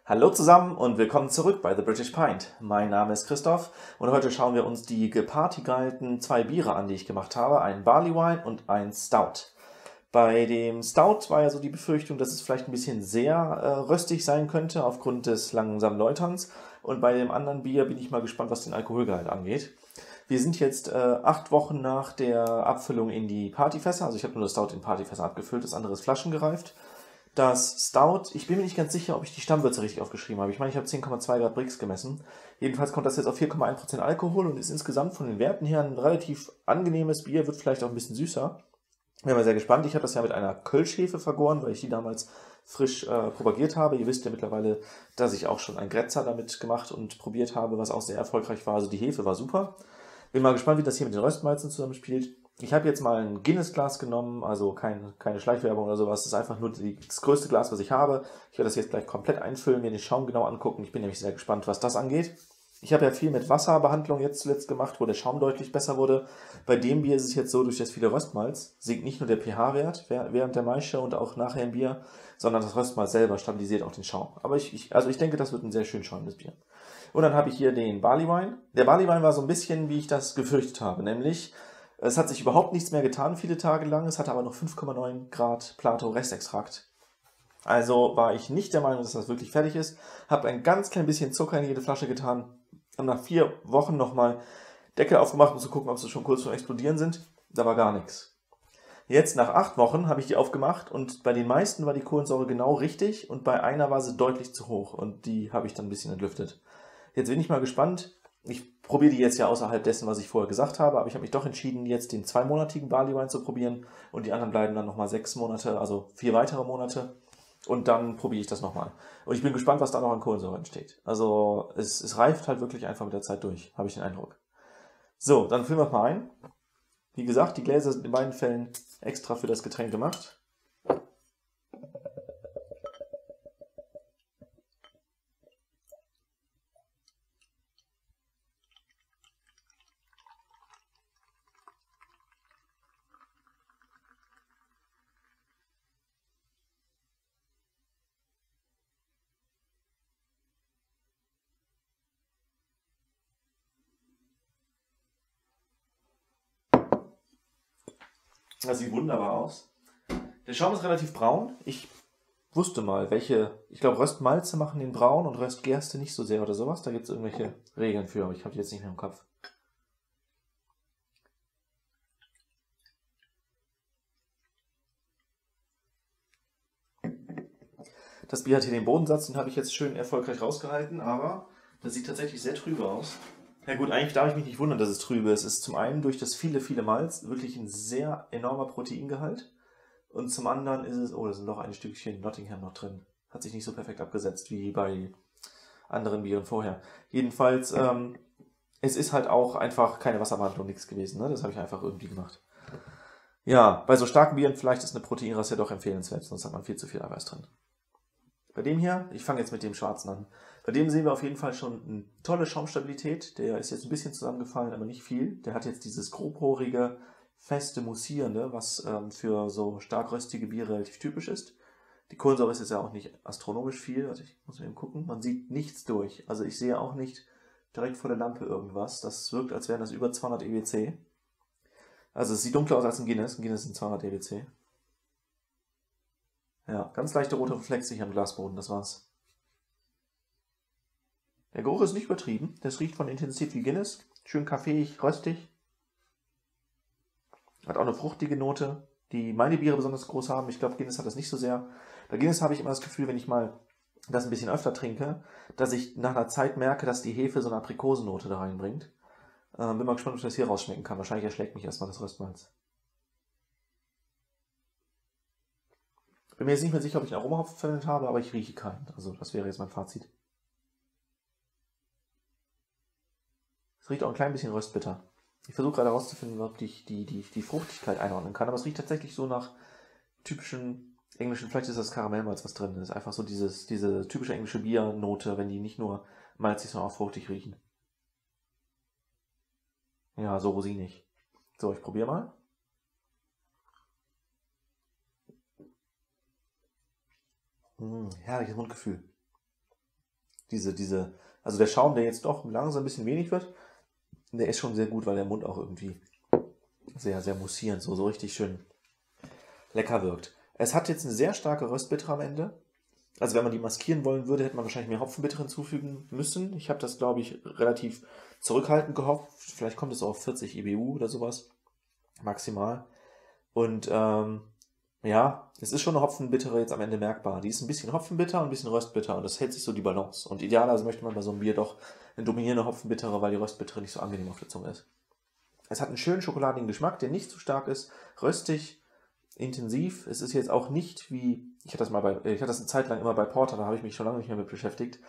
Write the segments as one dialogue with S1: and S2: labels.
S1: Hallo zusammen und willkommen zurück bei The British Pint. Mein Name ist Christoph und heute schauen wir uns die gepartygeilten zwei Biere an, die ich gemacht habe. Ein Barley Wine und ein Stout. Bei dem Stout war ja so die Befürchtung, dass es vielleicht ein bisschen sehr röstig sein könnte aufgrund des langsamen Läuterns. Und bei dem anderen Bier bin ich mal gespannt, was den Alkoholgehalt angeht. Wir sind jetzt 8 Wochen nach der Abfüllung in die Partyfässer. Also ich habe nur das Stout in Partyfässer abgefüllt, das andere ist flaschengereift. Das Stout, ich bin mir nicht ganz sicher, ob ich die Stammwürze richtig aufgeschrieben habe. Ich meine, ich habe 10,2 Grad Brix gemessen. Jedenfalls kommt das jetzt auf 4,1% Alkohol und ist insgesamt von den Werten her ein relativ angenehmes Bier, wird vielleicht auch ein bisschen süßer. Bin mal sehr gespannt. Ich habe das ja mit einer Kölschhefe vergoren, weil ich die damals frisch propagiert habe. Ihr wisst ja mittlerweile, dass ich auch schon ein Grätzer damit gemacht und probiert habe, was auch sehr erfolgreich war. Also die Hefe war super. Bin mal gespannt, wie das hier mit den Röstmalzen zusammenspielt. Ich habe jetzt mal ein Guinness-Glas genommen, also keine Schleichwerbung oder sowas. Das ist einfach nur das größte Glas, was ich habe. Ich werde das jetzt gleich komplett einfüllen, mir den Schaum genau angucken. Ich bin nämlich sehr gespannt, was das angeht. Ich habe ja viel mit Wasserbehandlung jetzt zuletzt gemacht, wo der Schaum deutlich besser wurde. Bei dem Bier ist es jetzt so, durch das viele Röstmalz sinkt nicht nur der pH-Wert während der Maische und auch nachher im Bier, sondern das Röstmalz selber stabilisiert auch den Schaum. Aber ich denke, das wird ein sehr schön schäumendes Bier. Und dann habe ich hier den Barley Wine. Der Barley Wine war so ein bisschen, wie ich das gefürchtet habe, nämlich es hat sich überhaupt nichts mehr getan viele Tage lang, es hatte aber noch 5,9 Grad Plato Restextrakt. Also war ich nicht der Meinung, dass das wirklich fertig ist. Habe ein ganz klein bisschen Zucker in jede Flasche getan und nach 4 Wochen nochmal Deckel aufgemacht, um zu gucken, ob sie schon kurz vor Explodieren sind. Da war gar nichts. Jetzt nach 8 Wochen habe ich die aufgemacht und bei den meisten war die Kohlensäure genau richtig und bei einer war sie deutlich zu hoch und die habe ich dann ein bisschen entlüftet. Jetzt bin ich mal gespannt. Ich probiere die jetzt ja außerhalb dessen, was ich vorher gesagt habe, aber ich habe mich doch entschieden, jetzt den 2-monatigen Barley Wine zu probieren und die anderen bleiben dann nochmal 6 Monate, also 4 weitere Monate und dann probiere ich das nochmal. Und ich bin gespannt, was da noch an Kohlensäure entsteht. Also es reift halt wirklich einfach mit der Zeit durch, habe ich den Eindruck. So, dann füllen wir mal ein. Wie gesagt, die Gläser sind in beiden Fällen extra für das Getränk gemacht. Das sieht wunderbar aus. Der Schaum ist relativ braun. Ich wusste mal, ich glaube, Röstmalze machen den braun und Röstgerste nicht so sehr oder sowas. Da gibt es irgendwelche Regeln für, aber ich habe die jetzt nicht mehr im Kopf. Das Bier hat hier den Bodensatz, den habe ich jetzt schön erfolgreich rausgehalten, aber das sieht tatsächlich sehr trübe aus. Ja gut, eigentlich darf ich mich nicht wundern, dass es trübe ist. Es ist zum einen durch das viele Malz wirklich ein sehr enormer Proteingehalt. Und zum anderen ist es, oh, da sind noch ein Stückchen Nottingham noch drin. Hat sich nicht so perfekt abgesetzt wie bei anderen Bieren vorher. Jedenfalls, es ist halt auch einfach keine Wasserbehandlung, nichts gewesen. Ne? Das habe ich einfach irgendwie gemacht. Ja, bei so starken Bieren vielleicht ist eine Proteinrasse ja doch empfehlenswert, sonst hat man viel zu viel Eiweiß drin. Bei dem hier, ich fange jetzt mit dem schwarzen an. Bei dem sehen wir auf jeden Fall schon eine tolle Schaumstabilität. Der ist jetzt ein bisschen zusammengefallen, aber nicht viel. Der hat jetzt dieses grobporige, feste, mussierende, was für so stark röstige Biere relativ typisch ist. Die Kohlensäure ist jetzt ja auch nicht astronomisch viel. Also ich muss mal eben gucken. Man sieht nichts durch. Also ich sehe auch nicht direkt vor der Lampe irgendwas. Das wirkt, als wären das über 200 EWC. Also es sieht dunkler aus als ein Guinness. Ein Guinness sind 200 EWC. Ja, ganz leichte rote Reflexe hier am Glasboden, das war's. Der Geruch ist nicht übertrieben. Das riecht von Intensität wie Guinness. Schön kaffeeig, röstig. Hat auch eine fruchtige Note, die meine Biere besonders groß haben. Ich glaube, Guinness hat das nicht so sehr. Bei Guinness habe ich immer das Gefühl, wenn ich mal das ein bisschen öfter trinke, dass ich nach einer Zeit merke, dass die Hefe so eine Aprikosennote da reinbringt. Bin mal gespannt, ob ich das hier rausschmecken kann. Wahrscheinlich erschlägt mich erstmal das Röstmalz. Bin mir jetzt nicht mehr sicher, ob ich einen Aromahopfen verwendet habe, aber ich rieche keinen. Also das wäre jetzt mein Fazit. Es riecht auch ein klein bisschen röstbitter. Ich versuche gerade herauszufinden, ob ich die Fruchtigkeit einordnen kann, aber es riecht tatsächlich so nach typischen englischen, vielleicht ist das Karamellmalz, was drin ist. Einfach so diese typische englische Biernote, wenn die nicht nur malzig, sondern auch fruchtig riechen. Ja, so rosinig. So, ich probiere mal. Herrliches Mundgefühl. Also der Schaum, der jetzt doch langsam ein bisschen wenig wird, der ist schon sehr gut, weil der Mund auch irgendwie sehr, sehr mussierend, so richtig schön lecker wirkt. Es hat jetzt eine sehr starke Röstbitter am Ende. Also wenn man die maskieren wollen würde, hätte man wahrscheinlich mehr Hopfenbitter hinzufügen müssen. Ich habe das, glaube ich, relativ zurückhaltend gehofft. Vielleicht kommt es auf 40 EBU oder sowas. Maximal. Und ja, es ist schon eine Hopfenbittere jetzt am Ende merkbar. Die ist ein bisschen Hopfenbitter und ein bisschen Röstbitter und das hält sich so die Balance. Und idealerweise möchte man bei so einem Bier doch eine dominierende Hopfenbittere, weil die Röstbittere nicht so angenehm auf der Zunge ist. Es hat einen schönen schokoladigen Geschmack, der nicht zu stark ist, röstig, intensiv. Es ist jetzt auch nicht wie, ich hatte das eine Zeit lang immer bei Porter, da habe ich mich schon lange nicht mehr mit beschäftigt,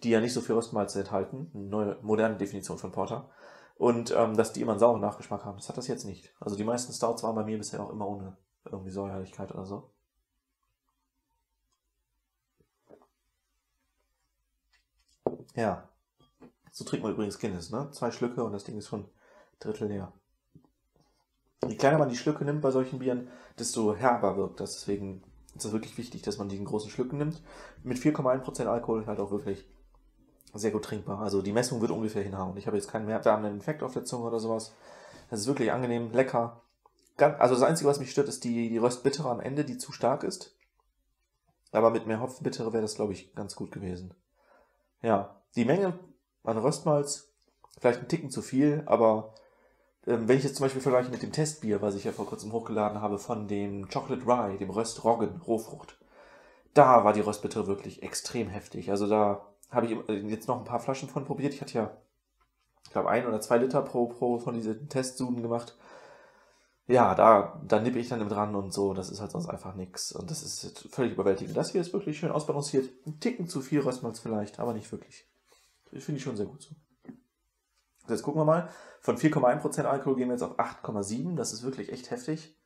S1: die ja nicht so viel Röstmalze enthalten, eine neue, moderne Definition von Porter. Und dass die immer einen sauren Nachgeschmack haben, das hat das jetzt nicht. Also die meisten Stouts waren bei mir bisher auch immer ohne irgendwie Säuerlichkeit oder so. Ja, so trinkt man übrigens Guinness, ne? 2 Schlücke und das Ding ist schon Drittel leer. Je kleiner man die Schlücke nimmt bei solchen Bieren, desto herber wirkt das. Deswegen ist es wirklich wichtig, dass man die in großen Schlücken nimmt. Mit 4,1% Alkohol halt auch wirklich sehr gut trinkbar. Also die Messung wird ungefähr hinhauen. Ich habe jetzt keinen mehrwärmenden Effekt auf der Zunge oder sowas. Das ist wirklich angenehm, lecker. Also das Einzige, was mich stört, ist die Röstbittere am Ende, die zu stark ist. Aber mit mehr Hopfenbittere wäre das, glaube ich, ganz gut gewesen. Ja, die Menge an Röstmalz, vielleicht ein Ticken zu viel, aber wenn ich jetzt zum Beispiel vergleiche mit dem Testbier, was ich ja vor kurzem hochgeladen habe, von dem Chocolate Rye, dem Röstroggen, Rohfrucht, da war die Röstbittere wirklich extrem heftig. Also da habe ich jetzt noch ein paar Flaschen von probiert. Ich hatte ja, ich glaube, 1 oder 2 Liter pro von diesen Testsuden gemacht. Ja, da nippe ich dann im dran und so. Das ist halt sonst einfach nichts. Und das ist völlig überwältigend. Das hier ist wirklich schön ausbalanciert. Ein Ticken zu viel Röstmalz vielleicht, aber nicht wirklich. Das finde ich schon sehr gut so. Jetzt gucken wir mal. Von 4,1% Alkohol gehen wir jetzt auf 8,7. Das ist wirklich echt heftig.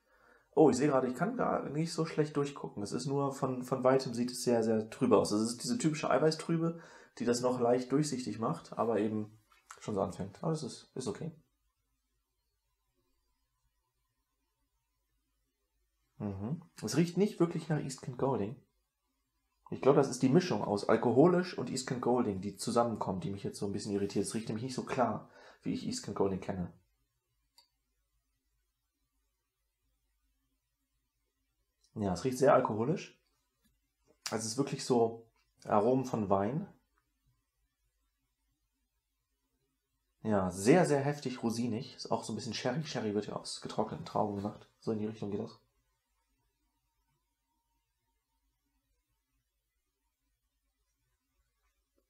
S1: Oh, ich sehe gerade, ich kann gar nicht so schlecht durchgucken. Es ist nur von weitem sieht es sehr, sehr trübe aus. Es ist diese typische Eiweißtrübe, die das noch leicht durchsichtig macht, aber eben schon so anfängt. Aber es ist okay. Es riecht nicht wirklich nach East Kent Golding. Ich glaube, das ist die Mischung aus alkoholisch und East Kent Golding, die zusammenkommt, die mich jetzt so ein bisschen irritiert. Es riecht nämlich nicht so klar, wie ich East Kent Golding kenne. Ja, es riecht sehr alkoholisch. Also es ist wirklich so Aromen von Wein. Ja, sehr, sehr heftig rosinig. Ist auch so ein bisschen Sherry. Sherry wird ja aus getrockneten Trauben gemacht. So in die Richtung geht das.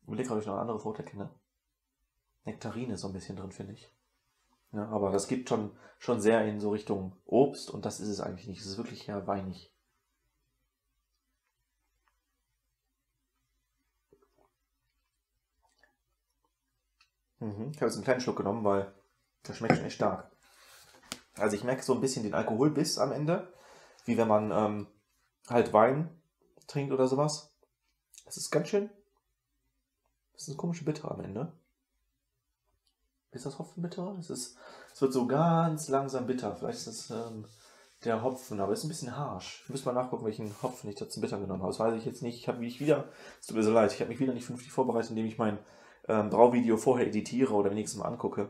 S1: Ich überlege, ob ich noch eine andere Frucht erkenne. Nektarine ist so ein bisschen drin, finde ich. Ja, aber das geht schon sehr in so Richtung Obst und das ist es eigentlich nicht. Es ist wirklich eher weinig. Ich habe jetzt einen kleinen Schluck genommen, weil das schmeckt schon echt stark. Also ich merke so ein bisschen den Alkoholbiss am Ende, wie wenn man halt Wein trinkt oder sowas. Es ist ganz schön, das ist eine komische Bitter am Ende. Ist das Hopfenbitter? Es wird so ganz langsam bitter. Vielleicht ist das der Hopfen, aber es ist ein bisschen harsch. Ich muss mal nachgucken, welchen Hopfen ich da zum Bitter genommen habe. Das weiß ich jetzt nicht. Es tut mir so leid, ich habe mich wieder nicht vernünftig vorbereitet, indem ich mein Brauvideo vorher editiere oder wenigstens mal angucke.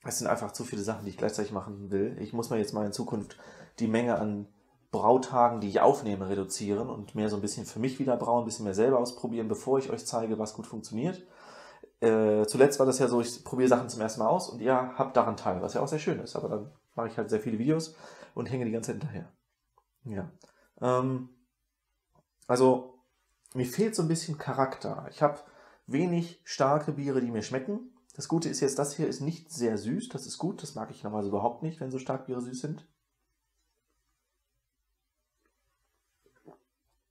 S1: Es sind einfach zu viele Sachen, die ich gleichzeitig machen will. Ich muss mir jetzt mal in Zukunft die Menge an Brautagen, die ich aufnehme, reduzieren und mehr so ein bisschen für mich wieder brauen, ein bisschen mehr selber ausprobieren, bevor ich euch zeige, was gut funktioniert. Zuletzt war das ja so, ich probiere Sachen zum ersten Mal aus und ihr habt daran teil, was ja auch sehr schön ist. Aber dann mache ich halt sehr viele Videos und hänge die ganze Zeit hinterher. Ja. Also, mir fehlt so ein bisschen Charakter. Ich habe wenig starke Biere, die mir schmecken. Das Gute ist jetzt, das hier ist nicht sehr süß. Das ist gut. Das mag ich normalerweise überhaupt nicht, wenn so stark Biere süß sind.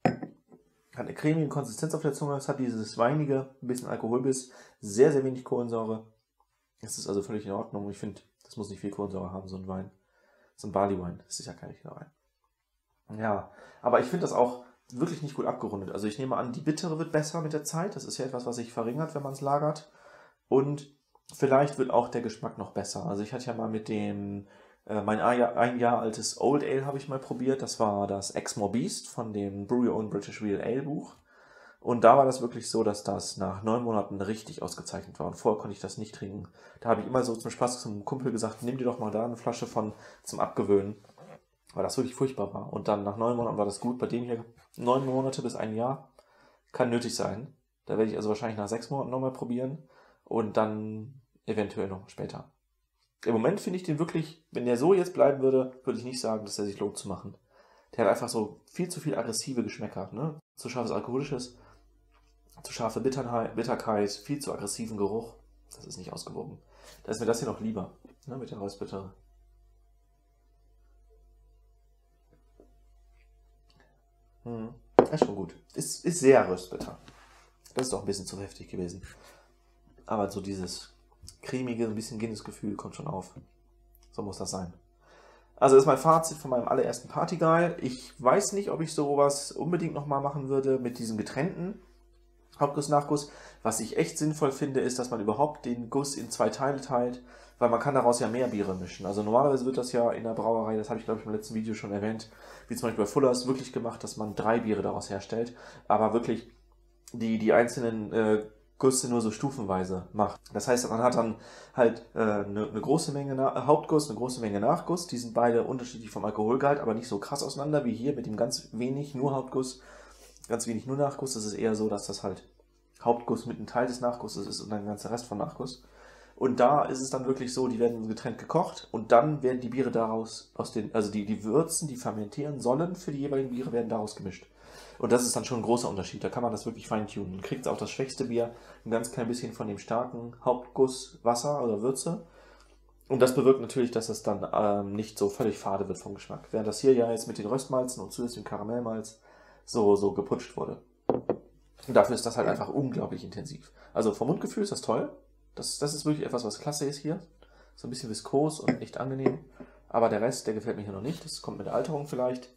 S1: Hat eine cremige Konsistenz auf der Zunge. Es hat dieses weinige, ein bisschen Alkoholbiss. Sehr, sehr wenig Kohlensäure. Das ist also völlig in Ordnung. Ich finde, das muss nicht viel Kohlensäure haben, so ein Wein. So ein Barley-Wein. Das ist ja kein richtiger Wein. Ja, aber ich finde das auch wirklich nicht gut abgerundet. Also ich nehme an, die Bittere wird besser mit der Zeit. Das ist ja etwas, was sich verringert, wenn man es lagert. Und vielleicht wird auch der Geschmack noch besser. Also ich hatte ja mal mit dem, mein ein Jahr altes Old Ale habe ich mal probiert. Das war das Exmoor Beast von dem Brew Your Own British Real Ale Buch. Und da war das wirklich so, dass das nach 9 Monaten richtig ausgezeichnet war. Und vorher konnte ich das nicht trinken. Da habe ich immer so zum Spaß zum Kumpel gesagt, nimm dir doch mal da eine Flasche von zum Abgewöhnen. Weil das wirklich furchtbar war. Und dann nach 9 Monaten war das gut. Bei dem hier 9 Monate bis ein Jahr kann nötig sein. Da werde ich also wahrscheinlich nach 6 Monaten nochmal probieren. Und dann eventuell noch später. Im Moment finde ich den wirklich, wenn der so jetzt bleiben würde, würde ich nicht sagen, dass er sich lohnt zu machen. Der hat einfach so viel zu viel aggressive Geschmäcker. Ne? Zu scharfes Alkoholisches, zu scharfe Bitterkeit, viel zu aggressiven Geruch. Das ist nicht ausgewogen. Da ist mir das hier noch lieber, ne? Mit der Röstbitter. Ist schon gut. Ist sehr röstbitter. Das ist doch ein bisschen zu heftig gewesen. Aber so dieses cremige, ein bisschen Guinness-Gefühl kommt schon auf. So muss das sein. Also das ist mein Fazit von meinem allerersten Partyguy. Ich weiß nicht, ob ich sowas unbedingt nochmal machen würde mit diesem getrennten Hauptguss-Nachguss. Was ich echt sinnvoll finde, ist, dass man überhaupt den Guss in 2 Teile teilt, weil man kann daraus ja mehr Biere mischen. Also normalerweise wird das ja in der Brauerei, das habe ich glaube ich im letzten Video schon erwähnt, wie zum Beispiel bei Fuller's wirklich gemacht, dass man 3 Biere daraus herstellt, aber wirklich die einzelnen Güsse nur so stufenweise macht. Das heißt, man hat dann halt eine große Menge Hauptguss, eine große Menge Nachguss. Die sind beide unterschiedlich vom Alkoholgehalt, aber nicht so krass auseinander wie hier mit dem ganz wenig nur Hauptguss, ganz wenig nur Nachguss. Das ist eher so, dass das halt Hauptguss mit einem Teil des Nachgusses ist und dann der ganze Rest von Nachguss. Und da ist es dann wirklich so, die werden getrennt gekocht und dann werden die Biere daraus, also die Würzen, die fermentieren sollen für die jeweiligen Biere, werden daraus gemischt. Und das ist dann schon ein großer Unterschied. Da kann man das wirklich feintunen. Man kriegt auch das schwächste Bier ein ganz klein bisschen von dem starken Hauptguss Wasser oder Würze. Und das bewirkt natürlich, dass es dann nicht so völlig fade wird vom Geschmack. Während das hier ja jetzt mit den Röstmalzen und zusätzlich dem Karamellmalz so geputscht wurde. Und dafür ist das halt einfach unglaublich intensiv. Also vom Mundgefühl ist das toll. Das ist wirklich etwas, was klasse ist hier. So ein bisschen viskos und echt angenehm. Aber der Rest, der gefällt mir hier noch nicht. Das kommt mit der Alterung vielleicht.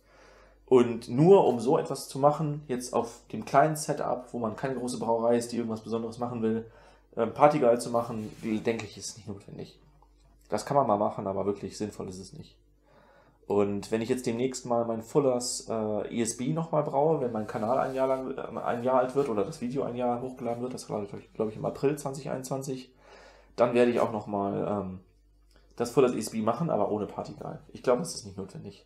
S1: Und nur um so etwas zu machen, jetzt auf dem kleinen Setup, wo man keine große Brauerei ist, die irgendwas Besonderes machen will, Partyguy zu machen, denke ich, ist nicht notwendig. Das kann man mal machen, aber wirklich sinnvoll ist es nicht. Und wenn ich jetzt demnächst mal mein Fuller's ESB nochmal braue, wenn mein Kanal ein Jahr alt wird oder das Video ein Jahr hochgeladen wird, das war glaube ich im April 2021, dann werde ich auch nochmal das Fuller's ESB machen, aber ohne Partyguy. Ich glaube, das ist nicht notwendig.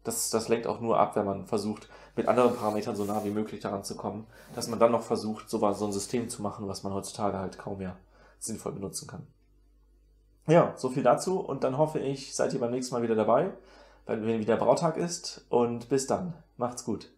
S1: Das lenkt auch nur ab, wenn man versucht, mit anderen Parametern so nah wie möglich daran zu kommen, dass man dann noch versucht, so ein System zu machen, was man heutzutage halt kaum mehr sinnvoll benutzen kann. Ja, so viel dazu und dann hoffe ich, seid ihr beim nächsten Mal wieder dabei, wenn wieder Brautag ist und bis dann. Macht's gut.